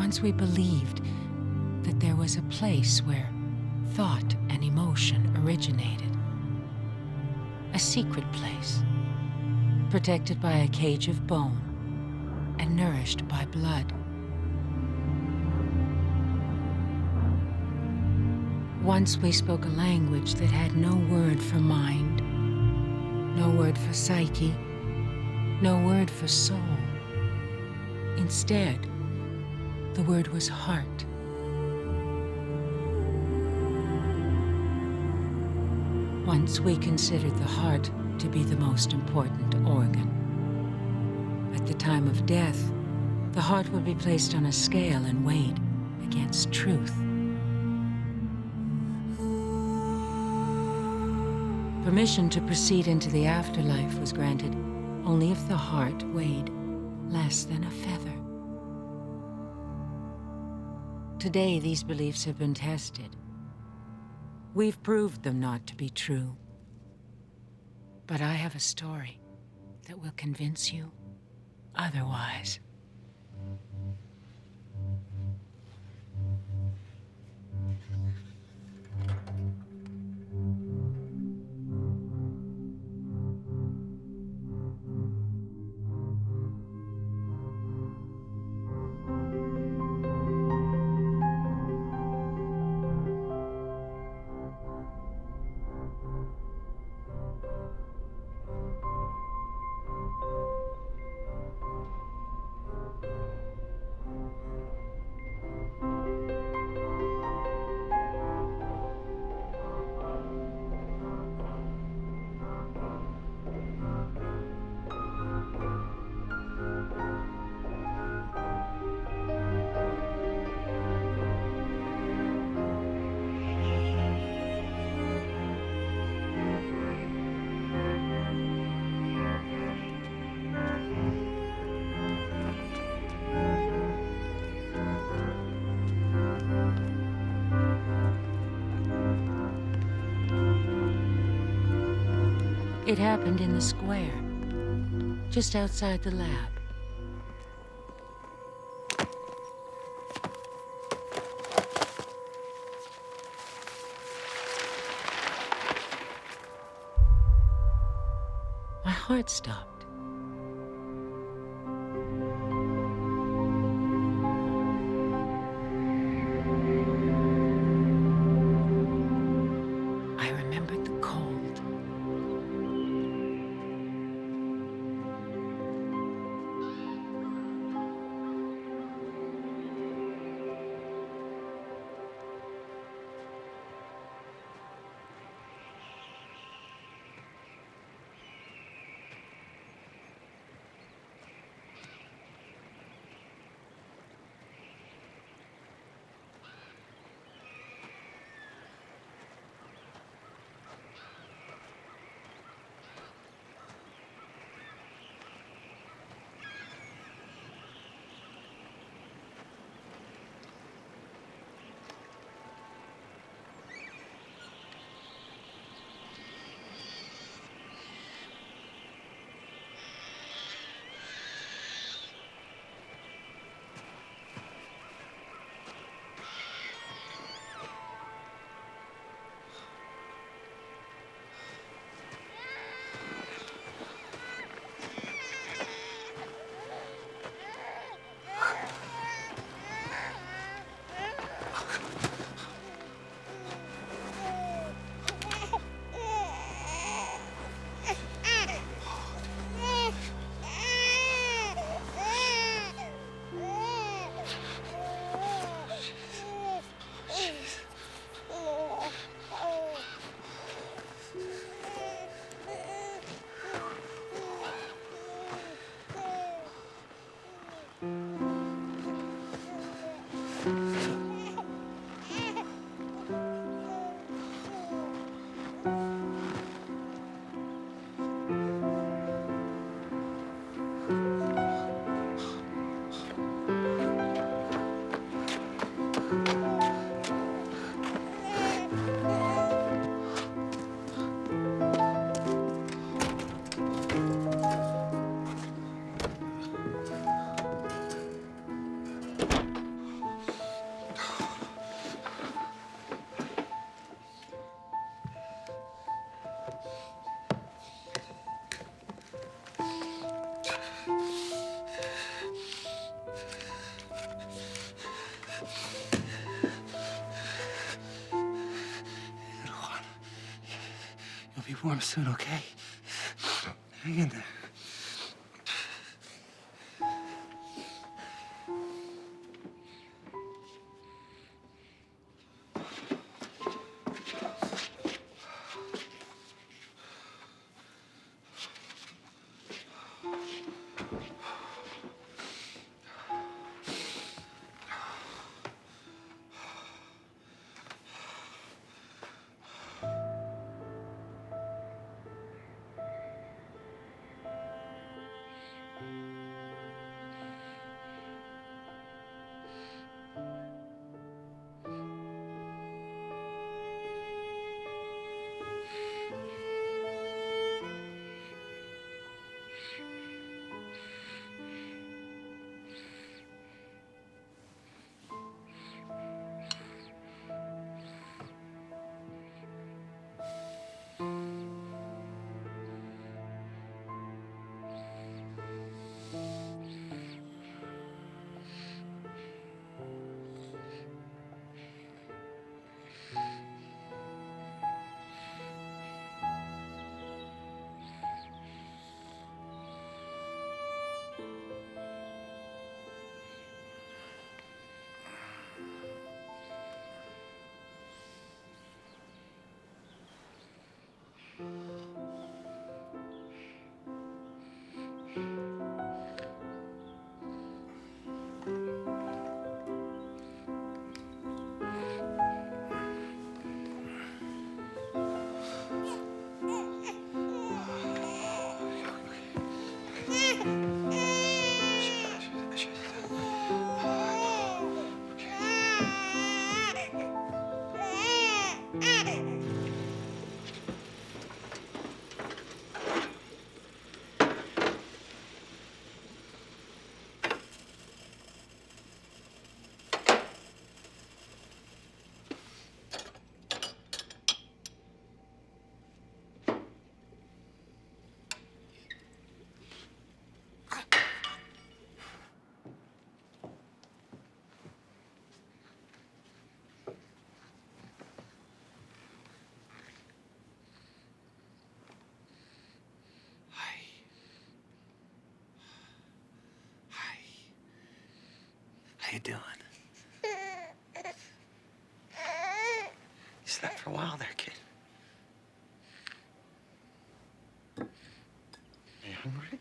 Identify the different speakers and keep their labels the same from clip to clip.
Speaker 1: Once we believed that there was a place where thought and emotion originated. A secret place, protected by a cage of bone and nourished by blood. Once we spoke a language that had no word for mind, no word for psyche, no word for soul. Instead, the word was heart. Once we considered the heart to be the most important organ. At the time of death, the heart would be placed on a scale and weighed against truth. Permission to proceed into the afterlife was granted only if the heart weighed less than a feather. Today, these beliefs have been tested. We've proved them not to be true. But I have a story that will convince you otherwise. It happened in the square, just outside the lab. My heart stopped. I remembered the cold.
Speaker 2: warm soon, okay? Hang in there. How you doing? You slept for a while there, kid. Are you hungry?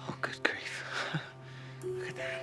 Speaker 2: Oh, good grief. Look at that.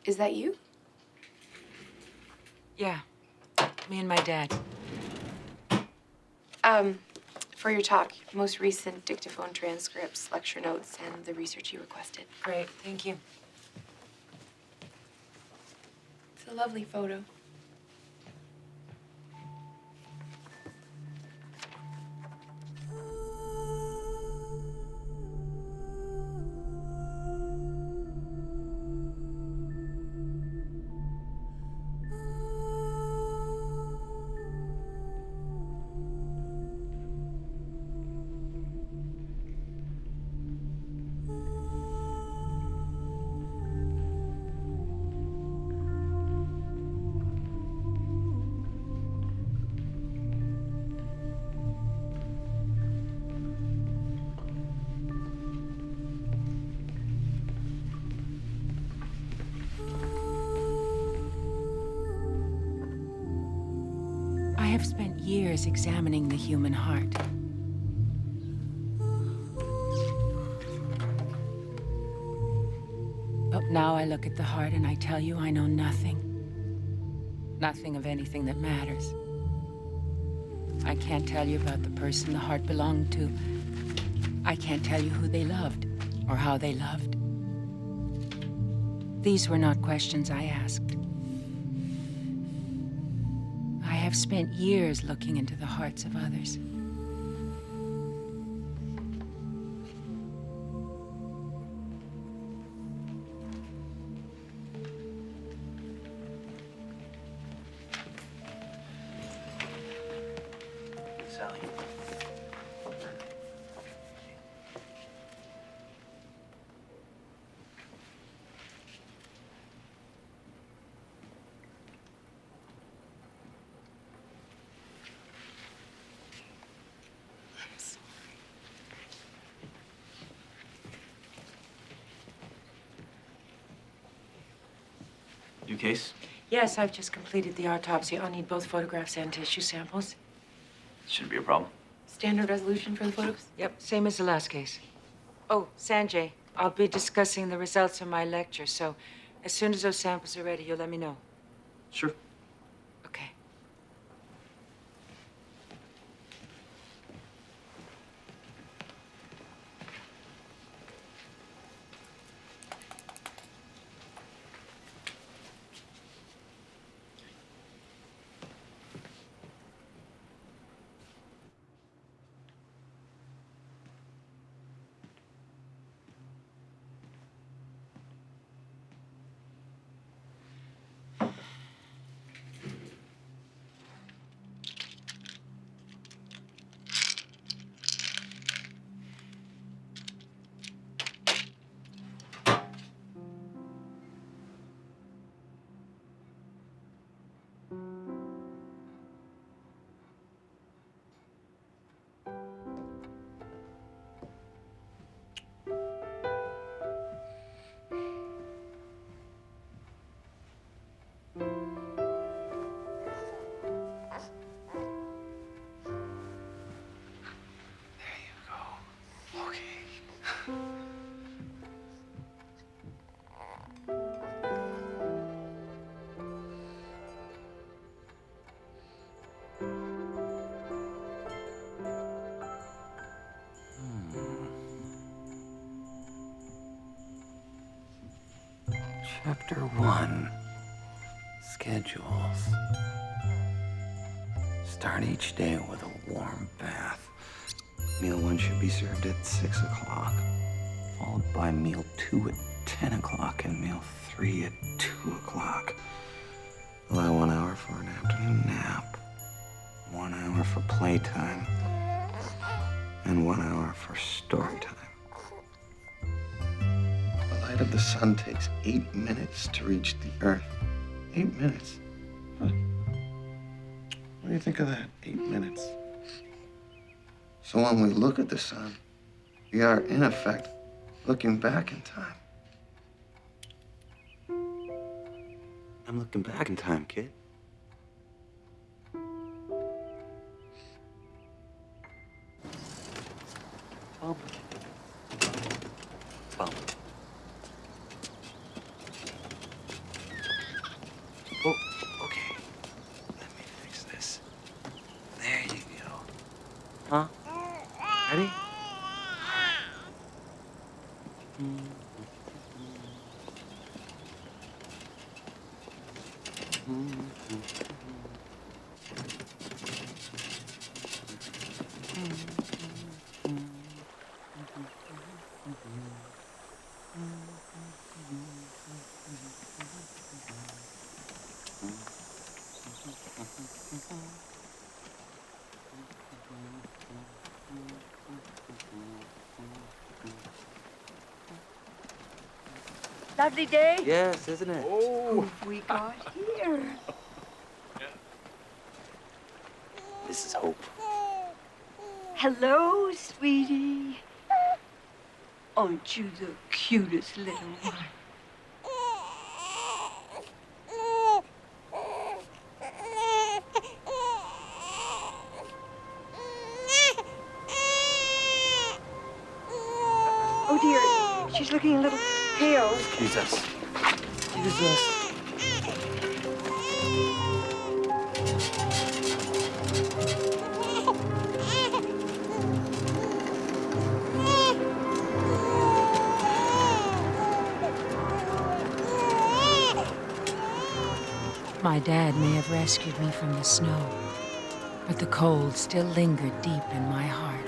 Speaker 3: Is that you?
Speaker 1: Yeah, me and my dad.
Speaker 3: For your talk, most recent dictaphone transcripts, lecture notes, and the research you requested.
Speaker 1: Great, thank you.
Speaker 3: It's a lovely photo.
Speaker 1: I've spent years examining the human heart. But now I look at the heart and I tell you I know nothing. Nothing of anything that matters. I can't tell you about the person the heart belonged to. I can't tell you who they loved or how they loved. These were not questions I asked. I have spent years looking into the hearts of others.
Speaker 2: Sally. New case?
Speaker 1: Yes, I've just completed the autopsy. I'll need both photographs and tissue samples.
Speaker 2: Shouldn't be a problem.
Speaker 3: Standard resolution for the photos?
Speaker 1: Yep, same as the last case. Oh, Sanjay, I'll be discussing the results of my lecture, so as soon as those samples are ready, you'll let me know.
Speaker 2: Sure.
Speaker 1: Okay.
Speaker 2: Chapter 1. Schedules. Start each day with a warm bath. Meal 1 should be served at 6 o'clock, followed by meal 2 at 10 o'clock and meal 3 at 2 o'clock. Allow 1 hour for an afternoon nap, 1 hour for playtime, and 1 hour for story time. The light of the sun takes 8 minutes to reach the earth. 8 minutes? Huh. What do you think of that? 8 minutes. So when we look at the sun, we are, in effect, looking back in time. I'm looking back in time, kid. Bump. Bump. Oh, okay. Let me fix this. There you go. Huh? Ready?
Speaker 4: Lovely day.
Speaker 2: Yes, isn't it?
Speaker 4: Who have we got here?
Speaker 2: This is Hope.
Speaker 4: Hello, sweetie. Aren't you the cutest little one? He's looking a little pale.
Speaker 2: Jesus. Jesus.
Speaker 1: My dad may have rescued me from the snow, but the cold still lingered deep in my heart.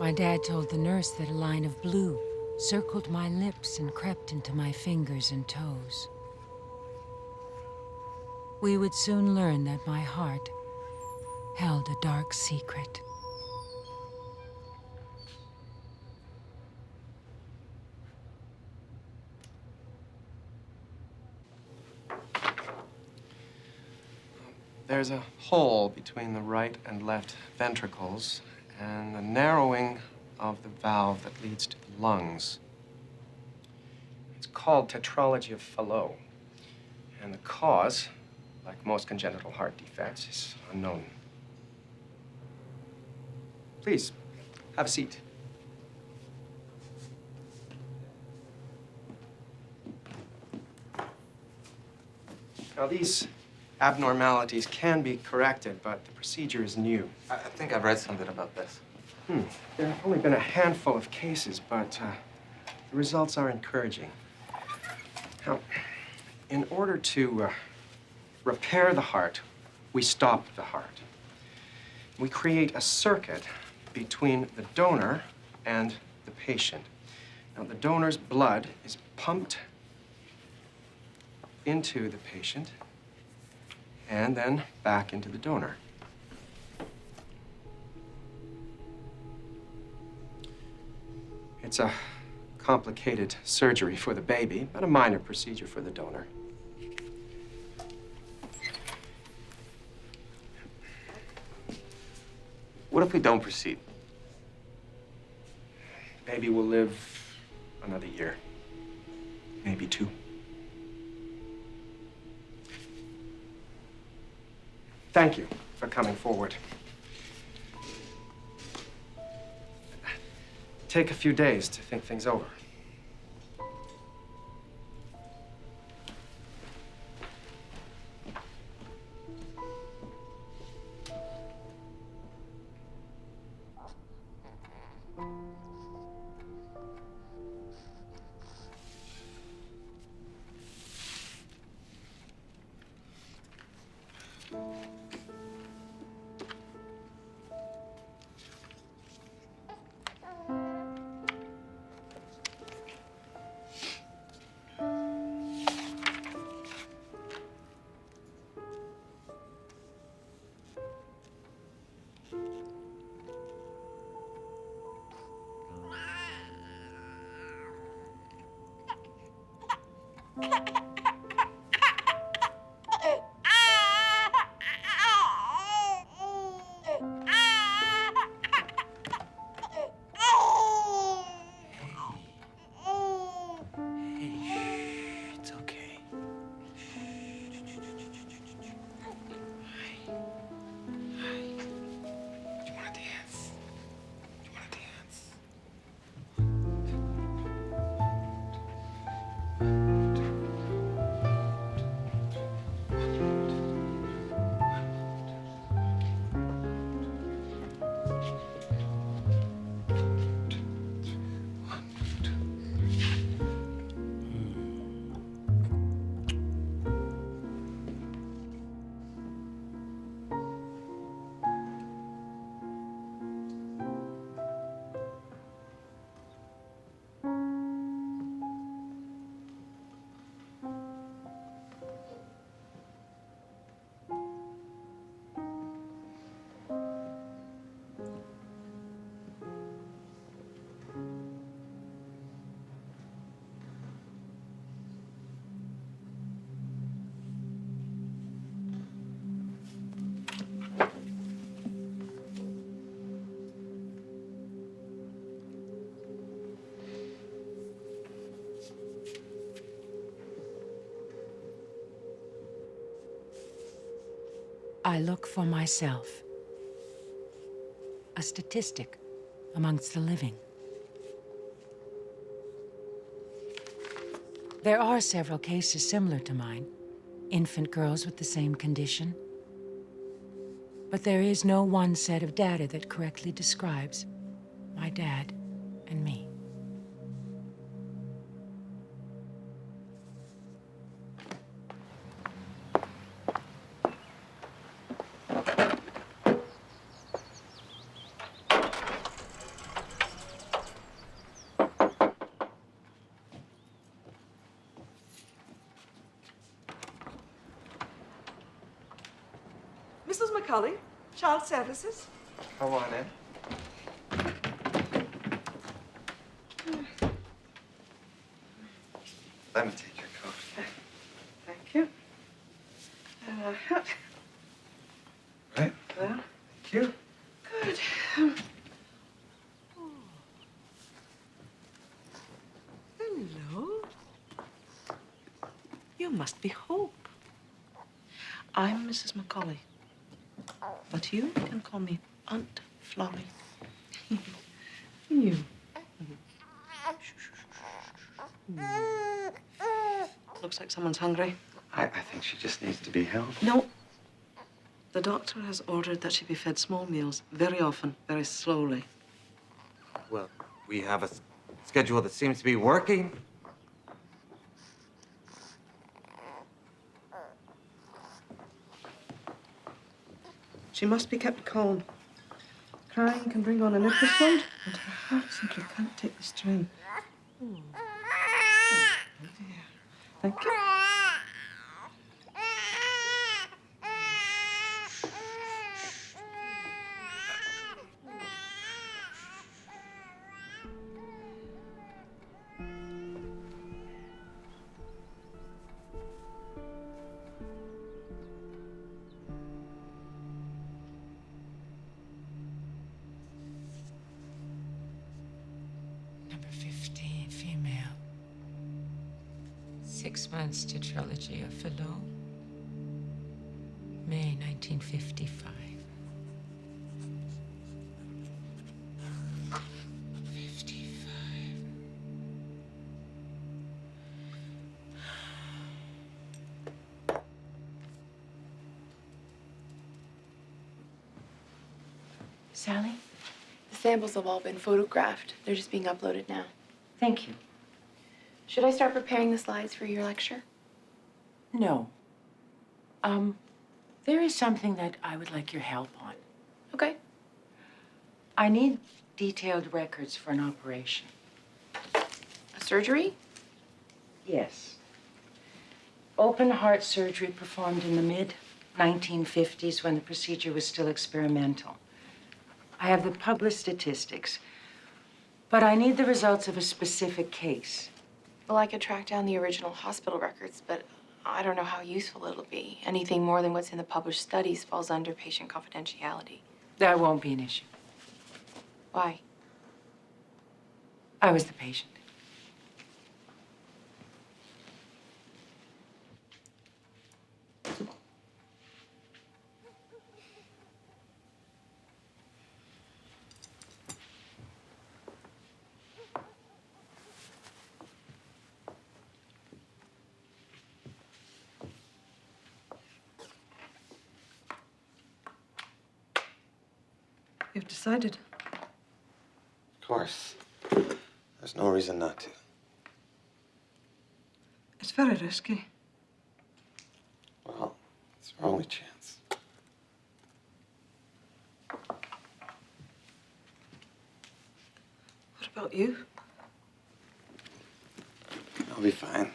Speaker 1: My dad told the nurse that a line of blue circled my lips and crept into my fingers and toes. We would soon learn that my heart held a dark secret.
Speaker 5: There's a hole between the right and left ventricles and a narrowing of the valve that leads to the lungs. It's called tetralogy of Fallot, and the cause, like most congenital heart defects, is unknown. Please, have a seat. Now, these abnormalities can be corrected, but the procedure is new.
Speaker 2: I think I've read something about this.
Speaker 5: There have only been a handful of cases, but the results are encouraging. Now, in order to repair the heart, we stop the heart. We create a circuit between the donor and the patient. Now, the donor's blood is pumped into the patient and then back into the donor. It's a complicated surgery for the baby, but a minor procedure for the donor.
Speaker 2: What if we don't proceed?
Speaker 5: Baby will live another year, maybe 2. Thank you for coming forward. Take a few days to think things over.
Speaker 1: I look for myself. A statistic amongst the living. There are several cases similar to mine, infant girls with the same condition. But there is no one set of data that correctly describes my dad and me.
Speaker 6: Mrs. McCulley, Child Services.
Speaker 5: Come on in. Let me take your coat.
Speaker 6: Thank you.
Speaker 5: Right?
Speaker 6: Well,
Speaker 5: Thank you.
Speaker 6: good. Hello. You must be Hope. I'm Mrs. McCulley. But you can call me Aunt Florrie. You. Looks like someone's hungry.
Speaker 2: I think she just needs to be held.
Speaker 6: No. The doctor has ordered that she be fed small meals very often, very slowly.
Speaker 2: Well, we have a schedule that seems to be working.
Speaker 6: She must be kept calm. Crying can bring on an episode, and her heart simply can't take the strain. Oh, dear. Thank you.
Speaker 1: Number 15, female. 6 months to trilogy of Philo. May 1955. 55. Sally?
Speaker 3: The samples have all been photographed. They're just being uploaded now.
Speaker 1: Thank you.
Speaker 3: Should I start preparing the slides for your lecture?
Speaker 1: No. There is something that I would like your help on.
Speaker 3: Okay.
Speaker 1: I need detailed records for an operation.
Speaker 3: A surgery?
Speaker 1: Yes. Open heart surgery performed in the mid-1950s when the procedure was still experimental. I have the published statistics, but I need the results of a specific case.
Speaker 3: Well, I could track down the original hospital records, but I don't know how useful it'll be. Anything more than what's in the published studies falls under patient confidentiality.
Speaker 1: That won't be an issue.
Speaker 3: Why?
Speaker 1: I was the patient.
Speaker 6: You've decided.
Speaker 2: Of course. There's no reason not to.
Speaker 6: It's very risky.
Speaker 2: Well, it's our only chance.
Speaker 6: What about you?
Speaker 2: I'll be fine.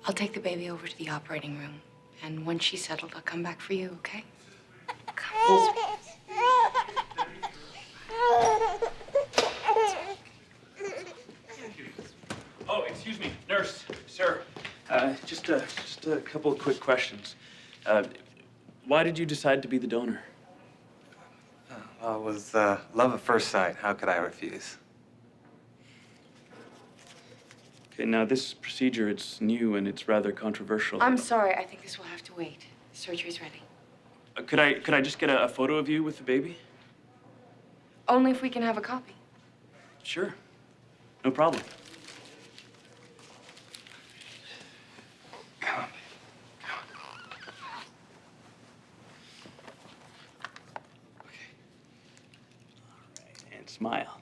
Speaker 3: I'll take the baby over to the operating room, And once she's settled, I'll come back for you, okay? Come.
Speaker 7: Oh, excuse me, nurse, sir. Just a couple of quick questions. Why did you decide to be the donor?
Speaker 2: Well, it was love at first sight. How could I refuse?
Speaker 7: Okay, now this procedure, it's new and it's rather controversial.
Speaker 3: I'm sorry. I think this will have to wait. The surgery's ready.
Speaker 7: Could I just get a photo of you with the baby?
Speaker 3: Only if we can have a copy.
Speaker 7: Sure, no problem.
Speaker 2: Come on.
Speaker 7: And smile.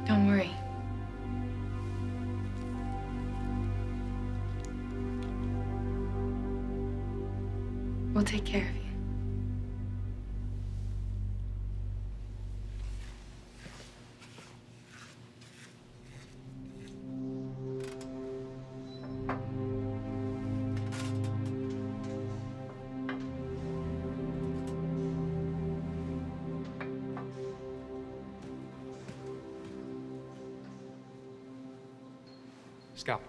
Speaker 3: Don't worry. We'll take care of you.
Speaker 8: Scalpel.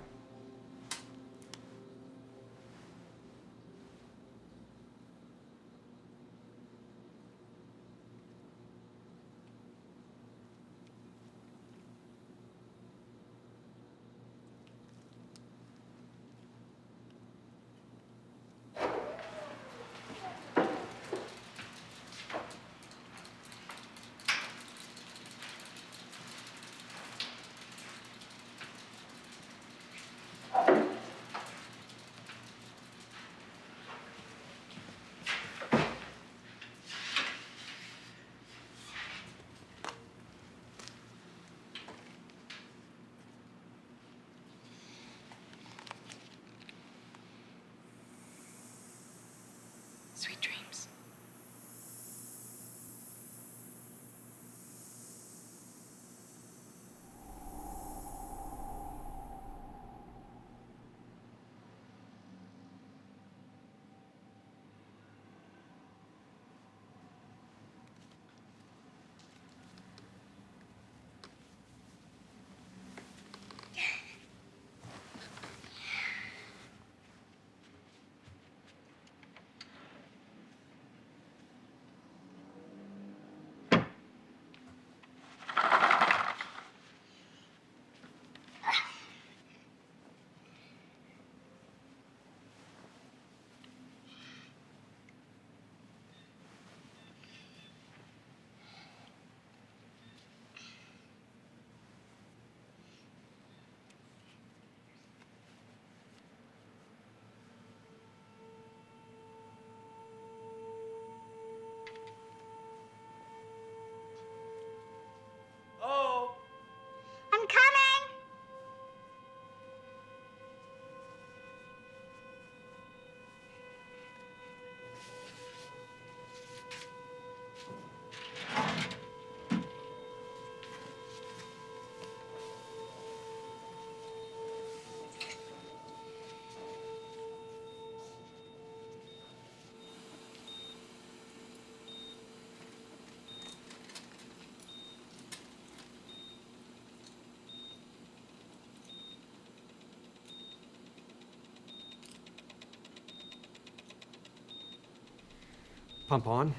Speaker 5: Pump on.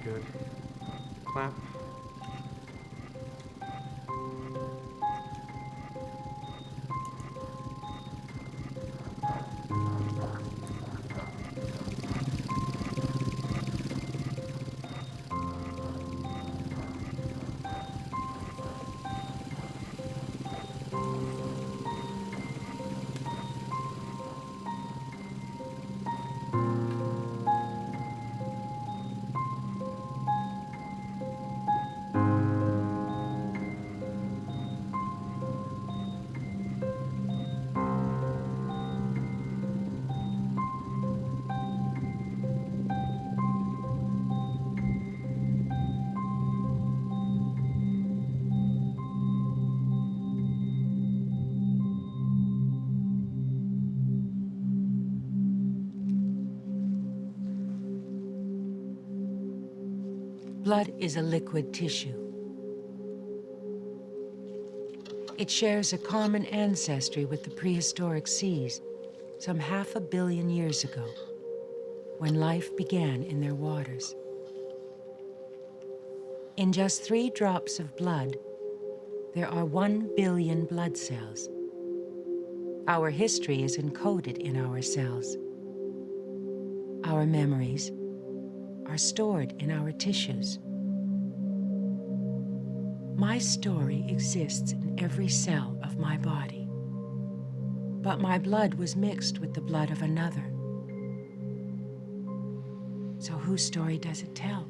Speaker 5: Good. Clap.
Speaker 1: Blood is a liquid tissue. It shares a common ancestry with the prehistoric seas some 500 million years ago, when life began in their waters. In just 3 drops of blood, there are 1 billion blood cells. Our history is encoded in our cells. Our memories are stored in our tissues. My story exists in every cell of my body, but my blood was mixed with the blood of another. So whose story does it tell?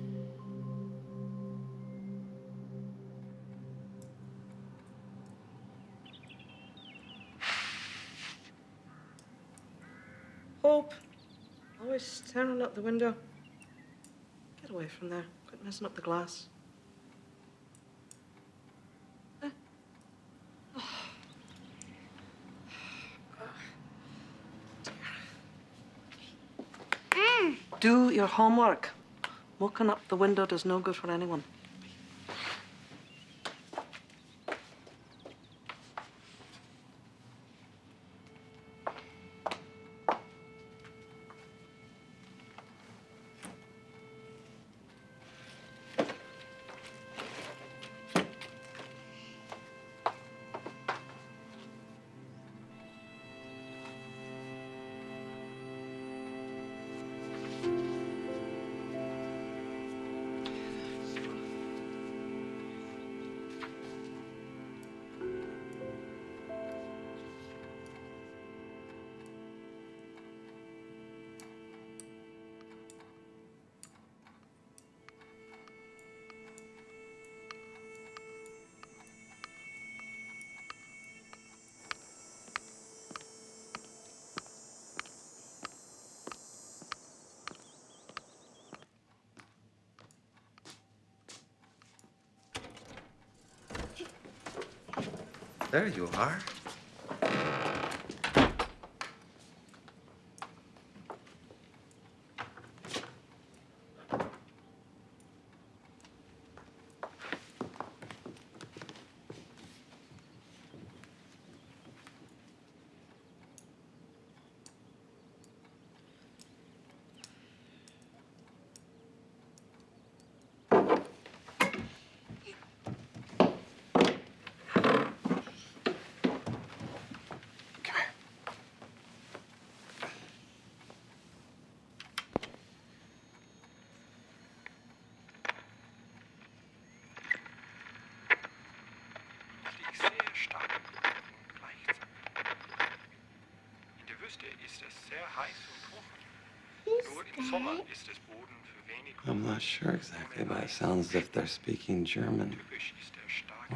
Speaker 6: Hope. Always staring out the window. Get away from there. Quit messing up the glass. Do your homework. Mucking up the window does no good for anyone.
Speaker 2: There you are.
Speaker 5: Ist es sehr heiß und trocken.
Speaker 8: that?
Speaker 2: I'm not sure exactly, but it sounds as if they're speaking German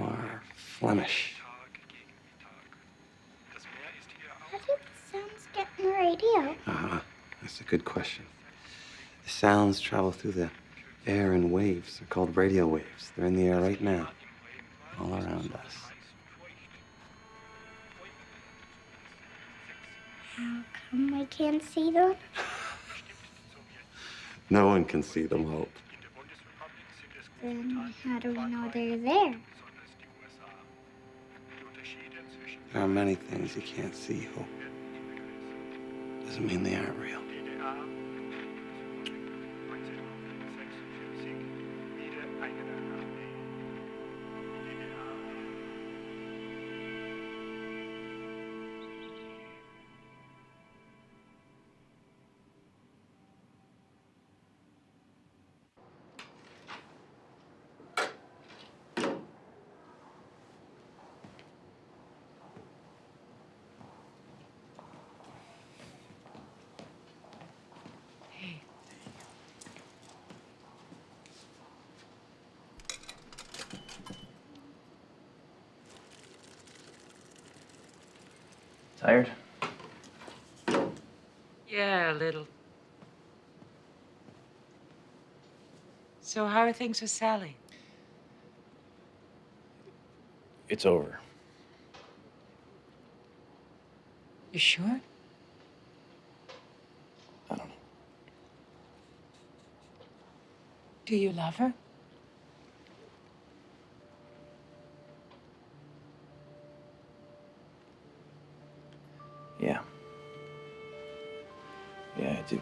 Speaker 2: or Flemish.
Speaker 8: How did the sounds get in the radio?
Speaker 2: That's a good question. The sounds travel through the air in waves. They're called radio waves. They're in the air right now, all around us.
Speaker 8: How come I can't see them?
Speaker 2: No one can see them, Hope.
Speaker 8: Then how do we know they're there?
Speaker 2: There are many things you can't see, Hope. Doesn't mean they aren't real.
Speaker 7: Tired?
Speaker 1: Yeah, a little. So how are things with Sally?
Speaker 7: It's over.
Speaker 1: You sure?
Speaker 7: I don't know.
Speaker 1: Do you love her?
Speaker 7: Yeah. Yeah, I do.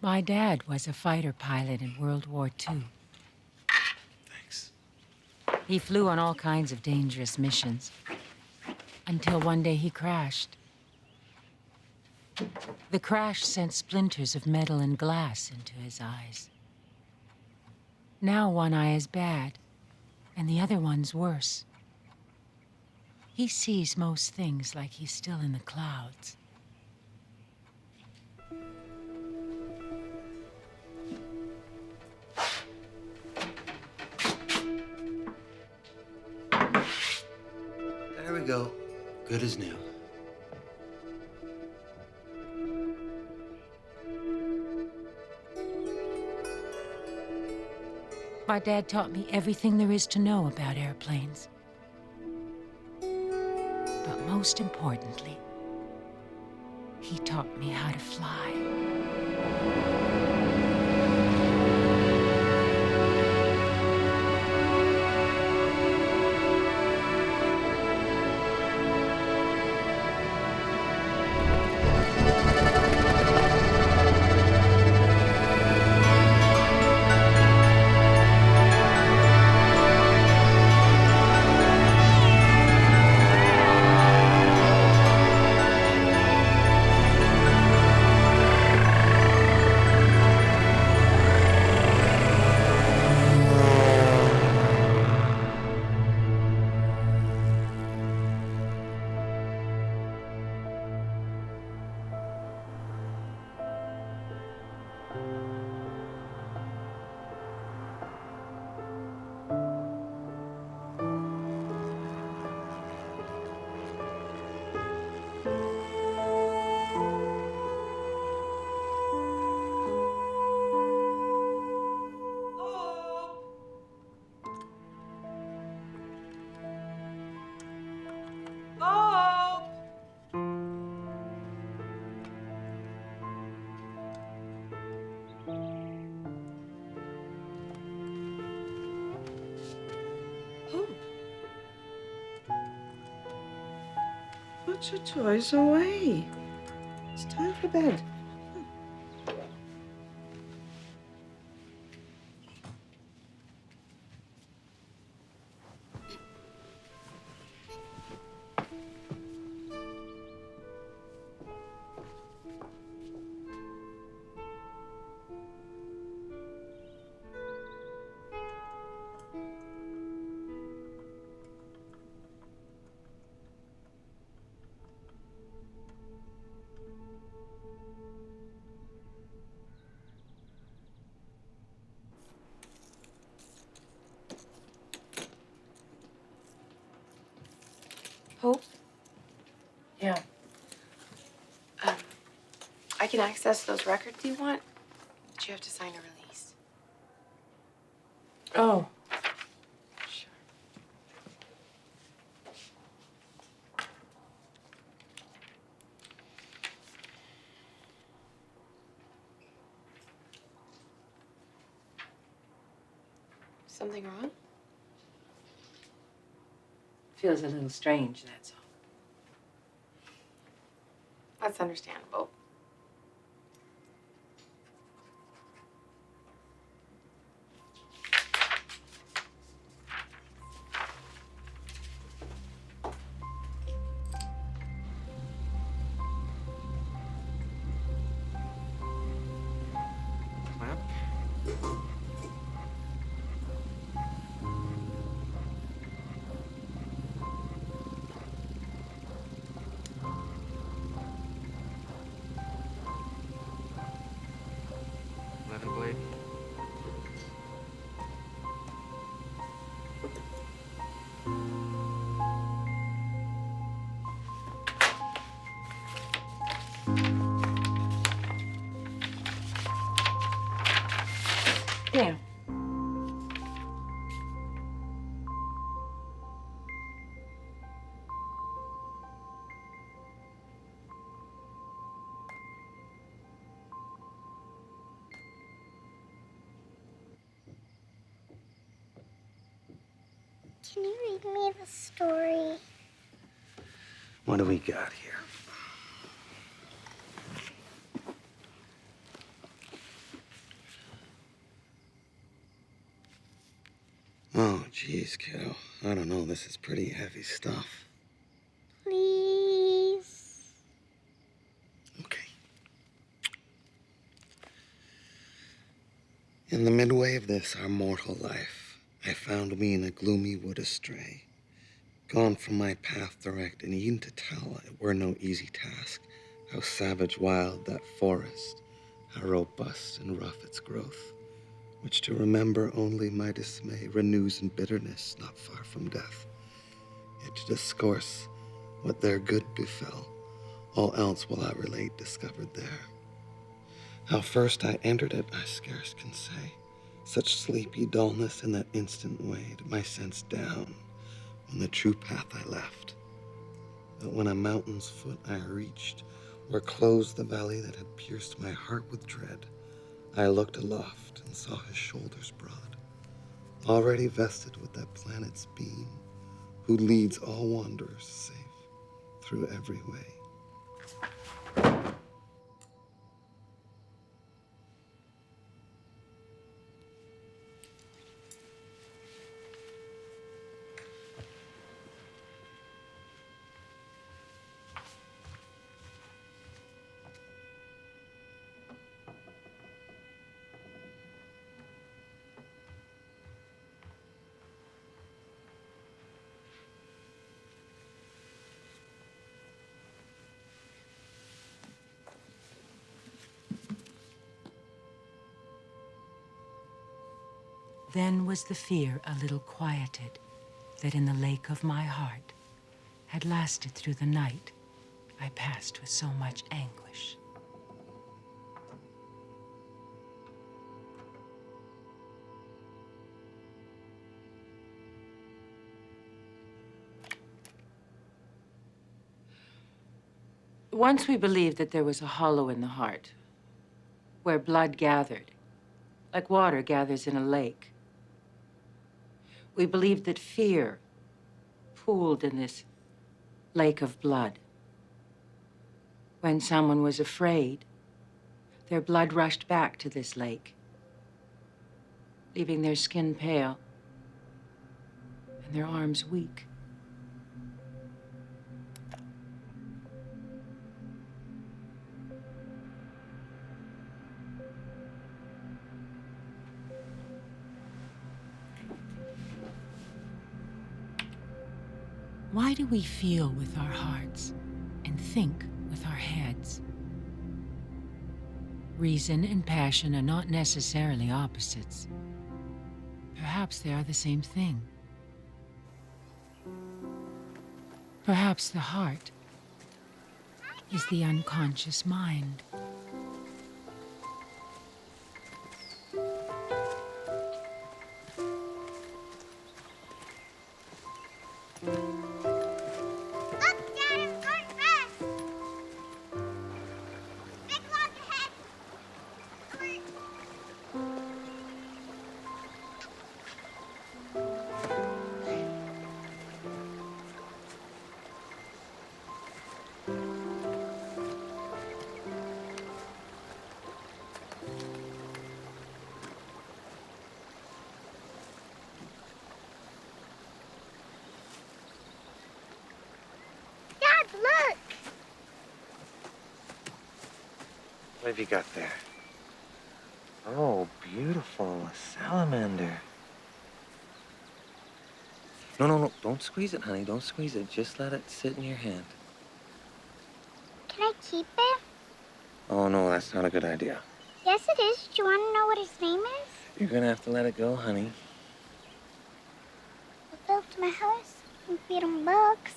Speaker 1: My dad was a fighter pilot in World War II.
Speaker 2: Thanks.
Speaker 1: He flew on all kinds of dangerous missions, until one day he crashed. The crash sent splinters of metal and glass into his eyes. Now one eye is bad, and the other one's worse. He sees most things like he's still in the clouds.
Speaker 2: There we go. Good as new.
Speaker 1: My dad taught me everything there is to know about airplanes. But most importantly, he taught me how to fly.
Speaker 6: Put your toys away. It's time for bed.
Speaker 3: Hope,
Speaker 1: Yeah.
Speaker 3: I can access those records you want, but you have to sign a release.
Speaker 1: Oh. Sure.
Speaker 3: Something wrong?
Speaker 1: Feels a little strange, that's all.
Speaker 3: That's understandable.
Speaker 5: Lamp? Leather blade?
Speaker 1: Yeah.
Speaker 8: Can you read me the story?
Speaker 2: What do we got here? Oh, geez, kiddo. I don't know. This is pretty heavy stuff.
Speaker 8: Please.
Speaker 2: Okay. In the midway of this, our mortal life, I found me in a gloomy wood astray. Gone from my path direct, and e'en to tell it were no easy task. How savage wild that forest, how robust and rough its growth, which to remember only my dismay renews in bitterness not far from death. Yet to discourse what there good befell, all else will I relate discovered there. How first I entered it, I scarce can say. Such sleepy dullness in that instant weighed my sense down when the true path I left. But when a mountain's foot I reached, where closed the valley that had pierced my heart with dread, I looked aloft and saw his shoulders broad, already vested with that planet's beam, who leads all wanderers safe through every way.
Speaker 1: Then was the fear a little quieted that in the lake of my heart had lasted through the night I passed with so much anguish. Once we believed that there was a hollow in the heart where blood gathered, like water gathers in a lake. We believed that fear pooled in this lake of blood. When someone was afraid, their blood rushed back to this lake, leaving their skin pale and their arms weak. Why do we feel with our hearts and think with our heads? Reason and passion are not necessarily opposites. Perhaps they are the same thing. Perhaps the heart is the unconscious mind.
Speaker 8: Look, Dad, I'm going fast. Big log ahead. Alert. Dad, look.
Speaker 2: What have you got there? Oh, beautiful. A salamander. No, no, no. Don't squeeze it, honey. Don't squeeze it. Just let it sit in your hand.
Speaker 8: Can I keep it?
Speaker 2: Oh, no, that's not a good idea.
Speaker 8: Yes, it is. Do you want to know what his name is?
Speaker 2: You're gonna have to let it go, honey.
Speaker 8: I built my house and feed him bugs.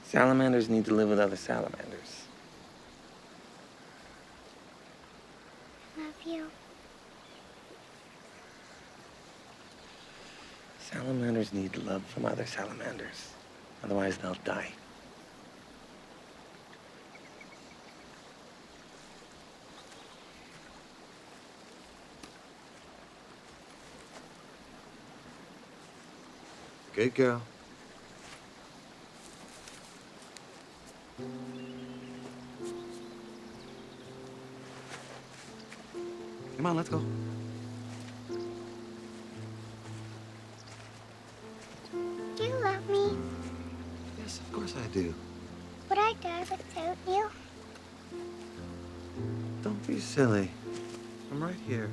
Speaker 2: Salamanders need to live with other salamanders.
Speaker 8: Love you.
Speaker 2: Salamanders need love from other salamanders. Otherwise, they'll die. Good girl. Come on, let's go.
Speaker 8: Do you love me?
Speaker 2: Yes, of course I do.
Speaker 8: Would I die without you?
Speaker 2: Don't be silly. I'm right here.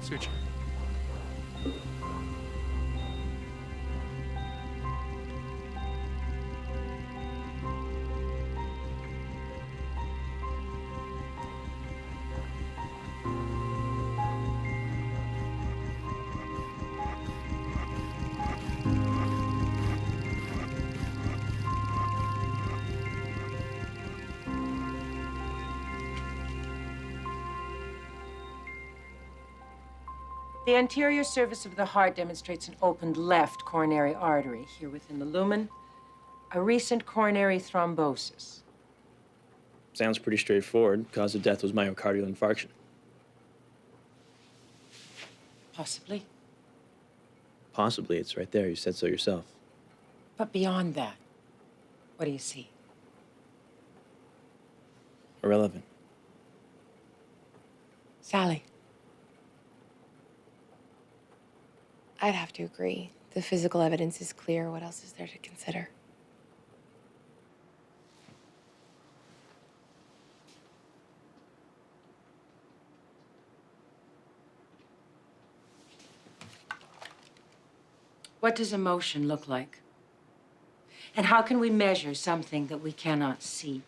Speaker 5: Suture.
Speaker 1: The anterior surface of the heart demonstrates an opened left coronary artery here within the lumen, a recent coronary thrombosis.
Speaker 7: Sounds pretty straightforward. Cause of death was myocardial infarction.
Speaker 1: Possibly.
Speaker 7: Possibly, it's right there. You said so yourself.
Speaker 1: But beyond that, what do you see?
Speaker 7: Irrelevant.
Speaker 1: Sally.
Speaker 3: I'd have to agree. The physical evidence is clear. What else is there to consider?
Speaker 1: What does emotion look like? And how can we measure something that we cannot see?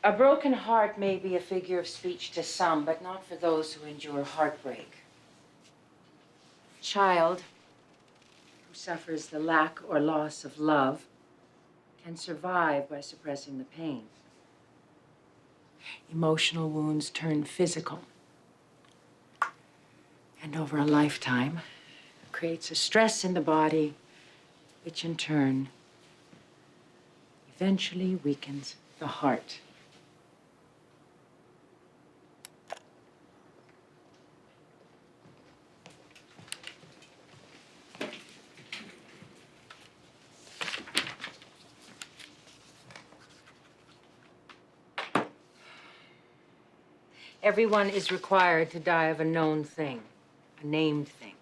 Speaker 1: A broken heart may be a figure of speech to some, but not for those who endure heartbreak. A child who suffers the lack or loss of love can survive by suppressing the pain. Emotional wounds turn physical. And over a lifetime, creates a stress in the body, which in turn eventually weakens the heart. Everyone is required to die of a known thing, a named thing,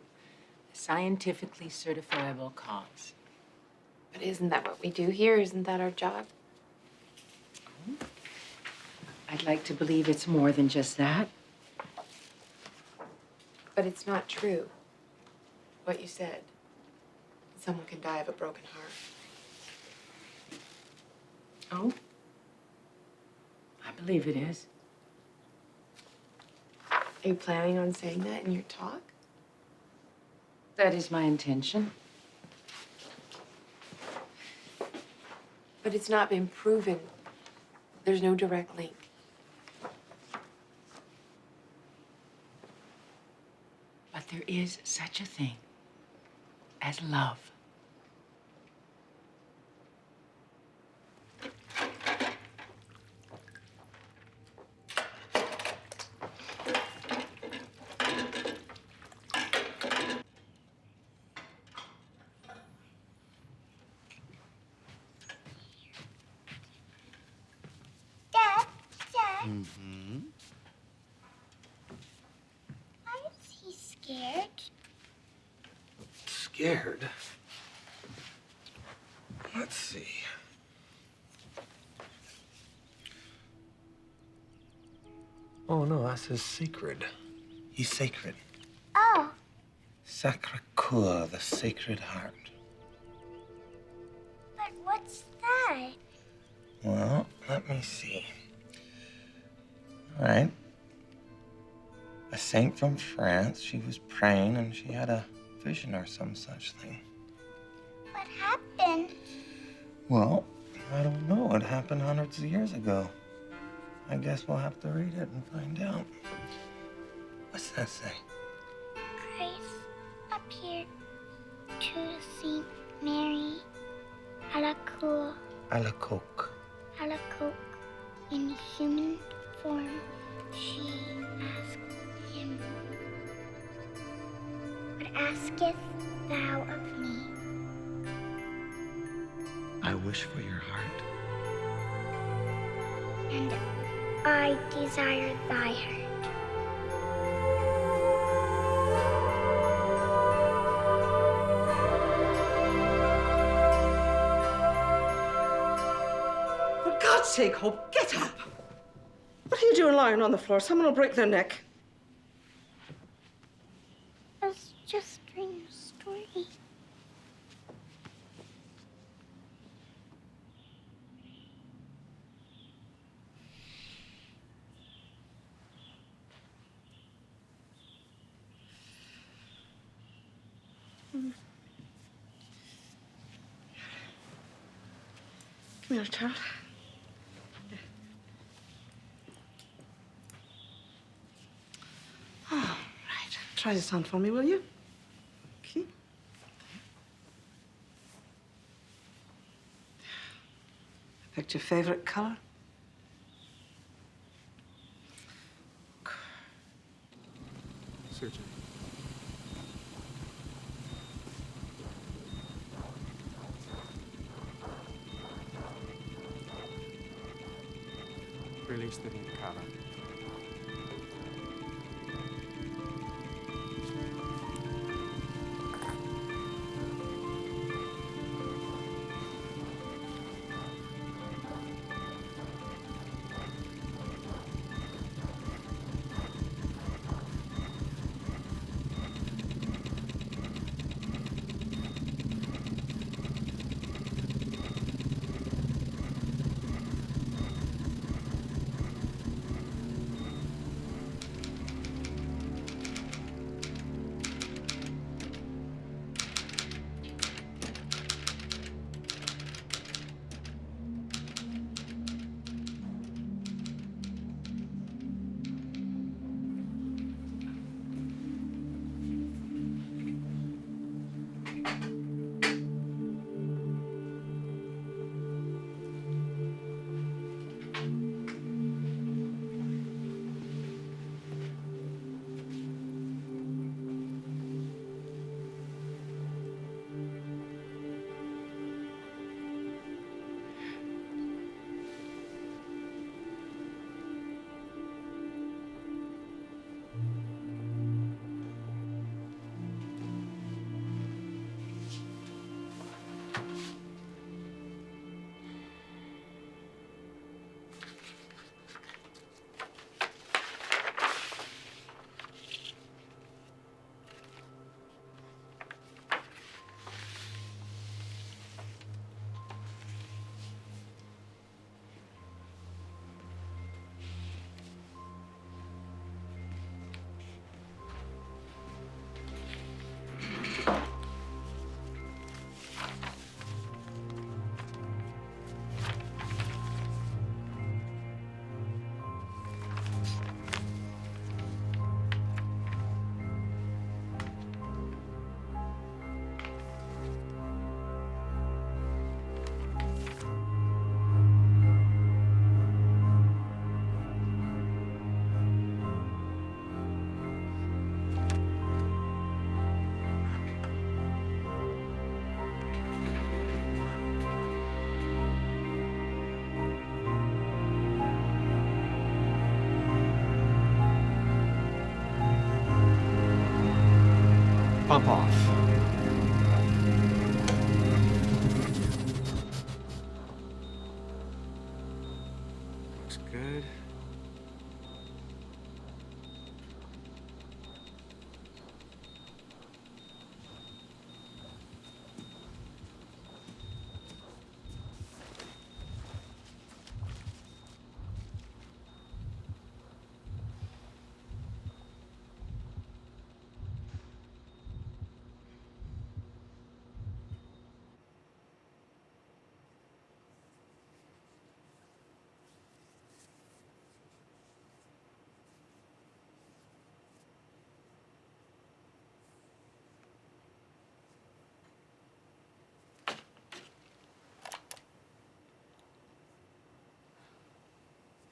Speaker 1: a scientifically certifiable cause.
Speaker 3: But isn't that what we do here? Isn't that our job?
Speaker 1: I'd like to believe it's more than just that.
Speaker 3: But it's not true, what you said. Someone can die of a broken heart.
Speaker 1: Oh? I believe it is.
Speaker 3: Are you planning on saying that in your talk?
Speaker 1: That is my intention.
Speaker 3: But it's not been proven. There's no direct link.
Speaker 1: But there is such a thing as love.
Speaker 8: Dad, why is he scared?
Speaker 2: Scared? Let's see. Oh, no, that's his sacred. He's sacred.
Speaker 8: Oh,
Speaker 2: Sacre Coeur, the Sacred Heart.
Speaker 8: but what's that?
Speaker 2: Well, let me see. All right. A saint from France. She was praying and she had a vision or some such thing.
Speaker 8: What happened?
Speaker 2: Well, I don't know. It happened hundreds of years ago. I guess we'll have to read it and find out. What's that say?
Speaker 8: Christ appeared to Saint Mary Alacoque in human form. She asked him, "What askest thou of me?"
Speaker 2: I wish for your heart.
Speaker 8: And I desire thy heart.
Speaker 6: For God's sake, Hope, get up! What are you doing lying on the floor? Someone will break their neck.
Speaker 8: I was just reading a story.
Speaker 6: Come here, child. All right. Try this on for me, will you? Okay. Picked your favorite color?
Speaker 5: Surgery. Release the knee collar. Pump off. Looks good.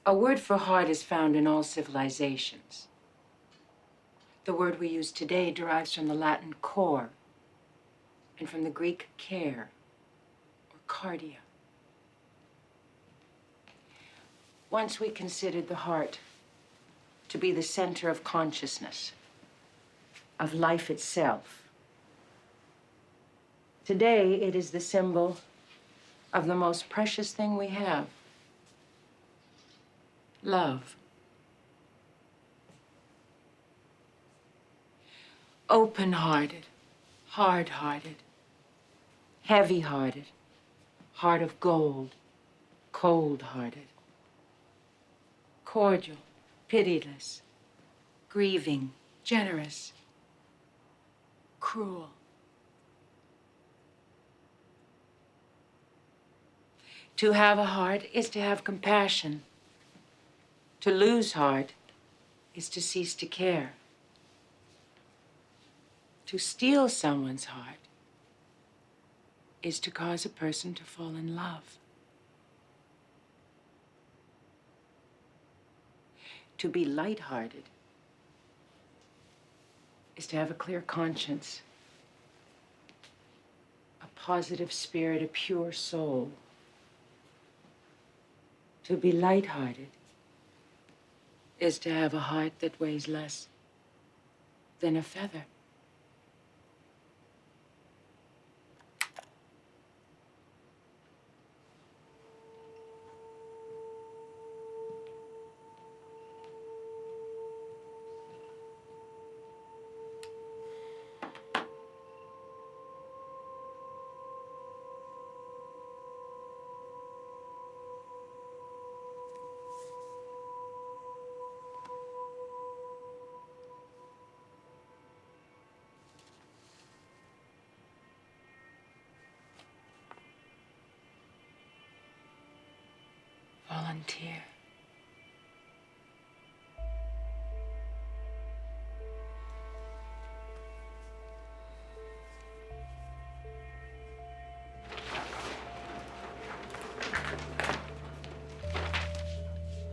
Speaker 1: A word for heart is found in all civilizations. The word we use today derives from the Latin cor and from the Greek care, or Kardia. Once we considered the heart to be the center of consciousness, of life itself. Today, it is the symbol of the most precious thing we have, love. Open-hearted, hard-hearted, heavy-hearted, heart of gold, cold-hearted, cordial, pitiless, grieving, generous, cruel. To have a heart is to have compassion. To lose heart is to cease to care. To steal someone's heart is to cause a person to fall in love. To be light-hearted is to have a clear conscience, a positive spirit, a pure soul. To be light-hearted is to have a heart that weighs less than a feather. Volunteer.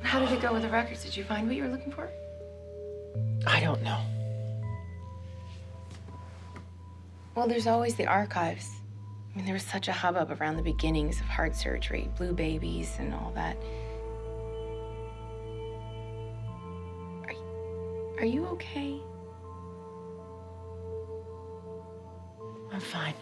Speaker 3: How did it go with the records? Did you find what you were looking for?
Speaker 1: I don't know.
Speaker 3: Well, there's always the archives. I mean, there was such a hubbub around the beginnings of heart surgery, blue babies and all that. Are you okay?
Speaker 1: I'm fine.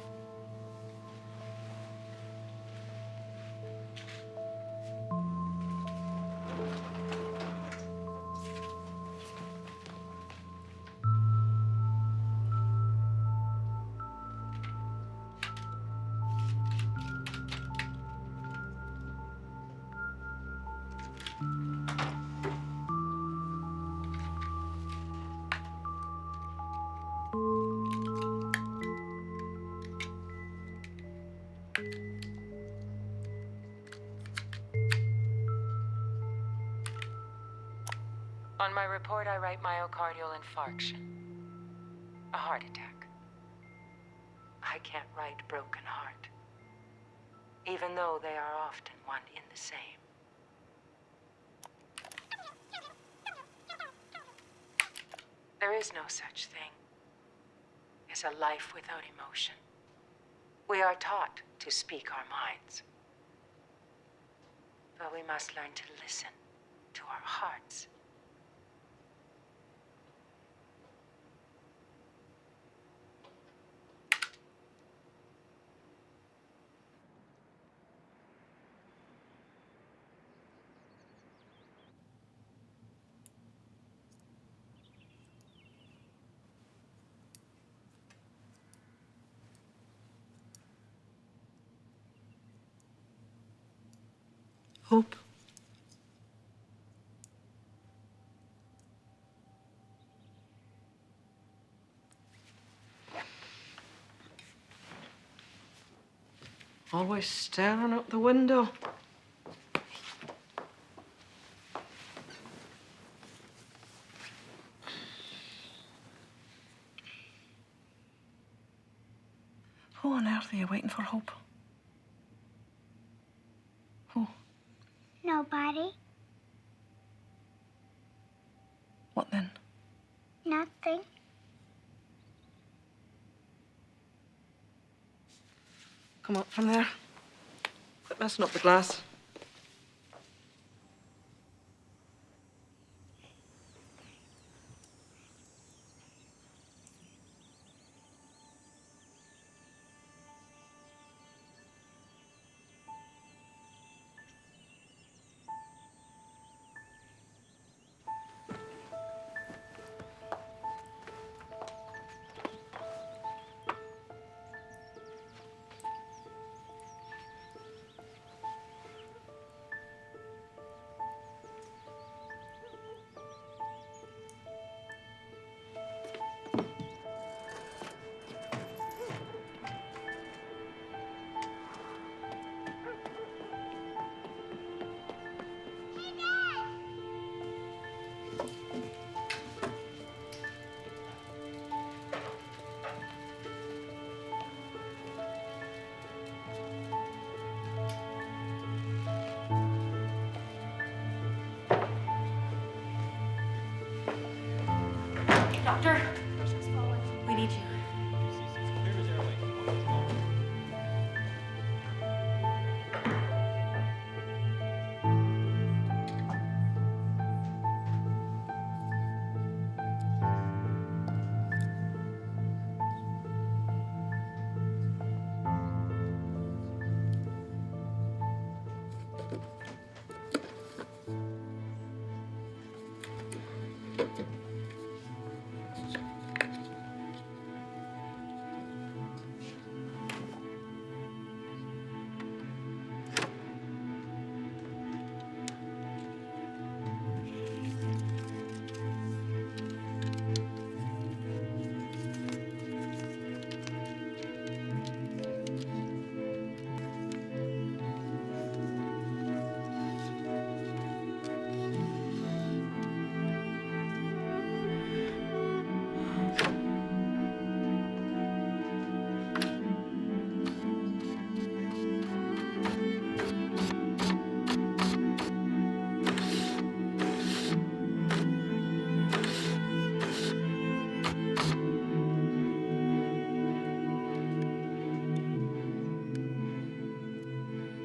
Speaker 1: On my report, I write myocardial infarction, a heart attack. I can't write broken heart, even though they are often one in the same. There is no such thing as a life without emotion. We are taught to speak our minds, but we must learn to listen to our hearts.
Speaker 6: Hope. Always staring out the window. Who on earth are you waiting for, Hope? Who?
Speaker 8: Nobody.
Speaker 6: What then?
Speaker 8: Nothing.
Speaker 6: Come up from there. Quit messing up the glass.
Speaker 9: Doctor, we need you.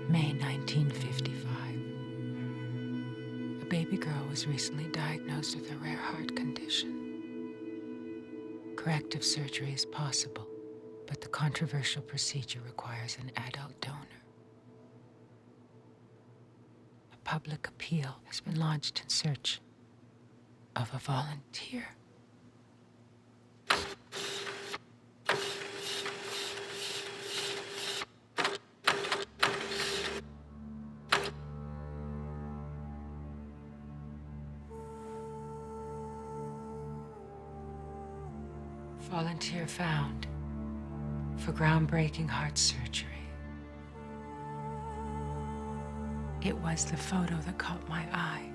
Speaker 1: May 1955. A baby girl was recently diagnosed with a rare heart condition. Corrective surgery is possible, but the controversial procedure requires an adult donor. A public appeal has been launched in search of a volunteer. Volunteer found for groundbreaking heart surgery. It was the photo that caught my eye.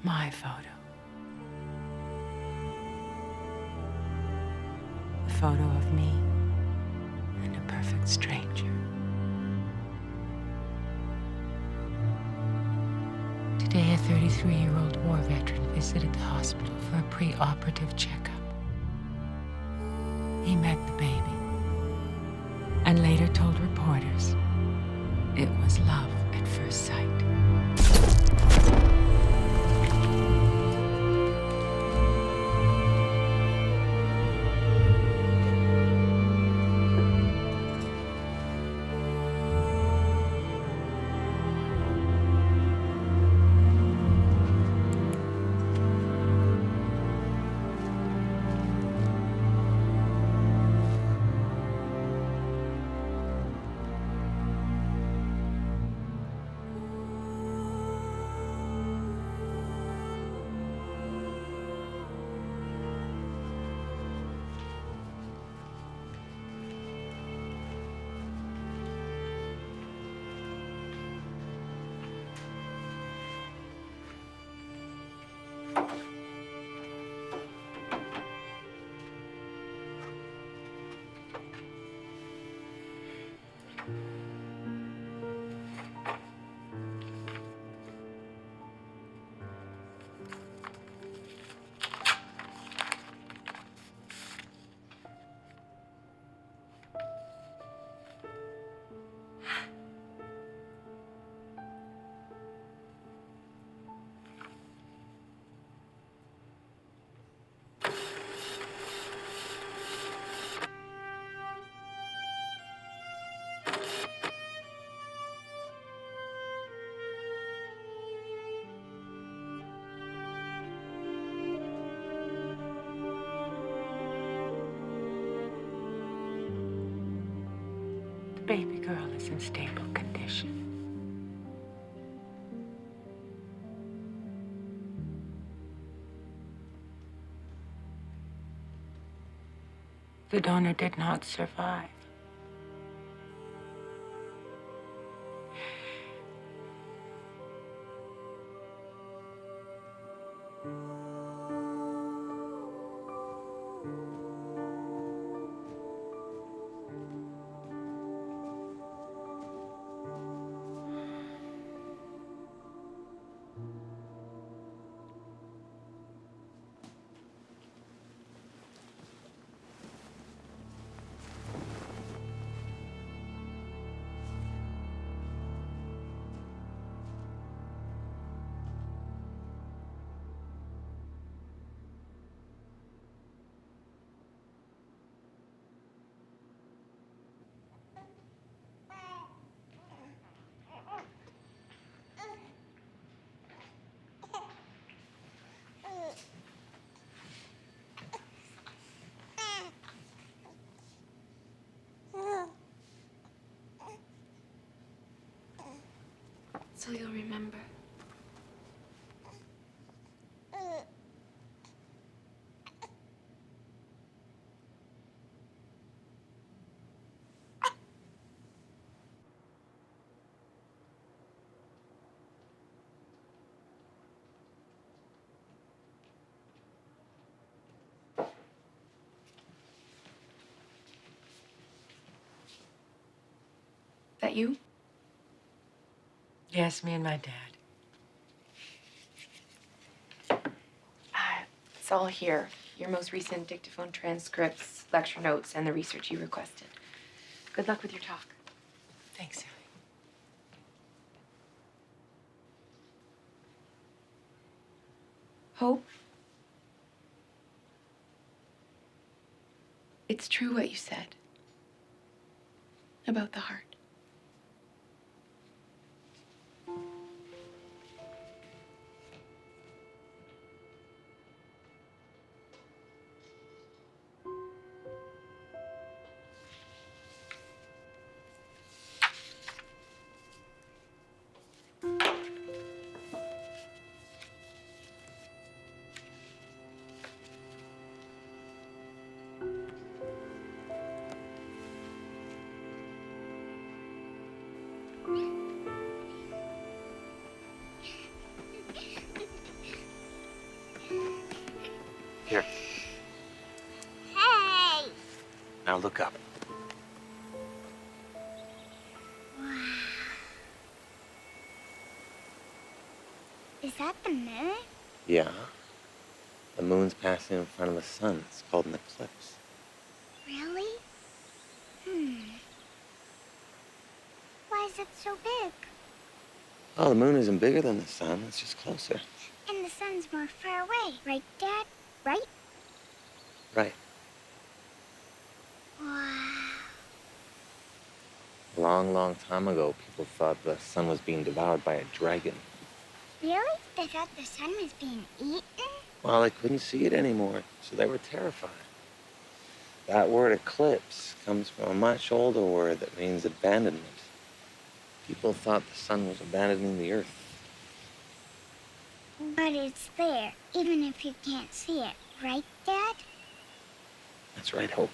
Speaker 1: My photo. A photo of me and a perfect stranger. Today, a 33-year-old war veteran visited the hospital for a pre-operative checkup. He met the baby and later told reporters it was love at first sight. baby girl is in stable condition. The donor did not survive.
Speaker 3: So you'll remember. That you?
Speaker 1: Yes, me and my dad.
Speaker 3: It's all here. Your most recent dictaphone transcripts, lecture notes, and the research you requested. Good luck with your talk.
Speaker 1: Thanks, Ellie.
Speaker 3: Hope? It's true what you said about the heart.
Speaker 2: Here.
Speaker 8: Hey!
Speaker 2: Now look up.
Speaker 8: Is that the moon?
Speaker 2: Yeah. The moon's passing in front of the sun. It's called an eclipse.
Speaker 8: Really? Why is it so big?
Speaker 2: Oh, the moon isn't bigger than the sun. It's just closer.
Speaker 8: And the sun's more far away, right, Dad? Right?
Speaker 2: Right.
Speaker 8: Wow.
Speaker 2: A long, long time ago, people thought the sun was being devoured by a dragon.
Speaker 8: Really? They thought the sun was being eaten?
Speaker 2: Well, they couldn't see it anymore, so they were terrified. That word eclipse comes from a much older word that means abandonment. People thought the sun was abandoning the earth.
Speaker 8: But it's there, even if you can't see it, right, Dad?
Speaker 2: That's right, Hope.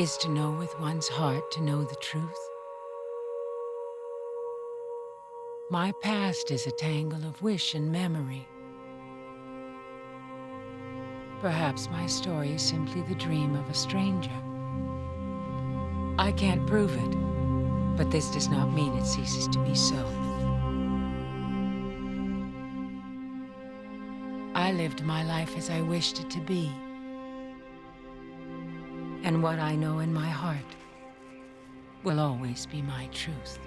Speaker 1: is to know with one's heart to know the truth. My past is a tangle of wish and memory. Perhaps my story is simply the dream of a stranger. I can't prove it, but this does not mean it ceases to be so. I lived my life as I wished it to be. And what I know in my heart will always be my truth.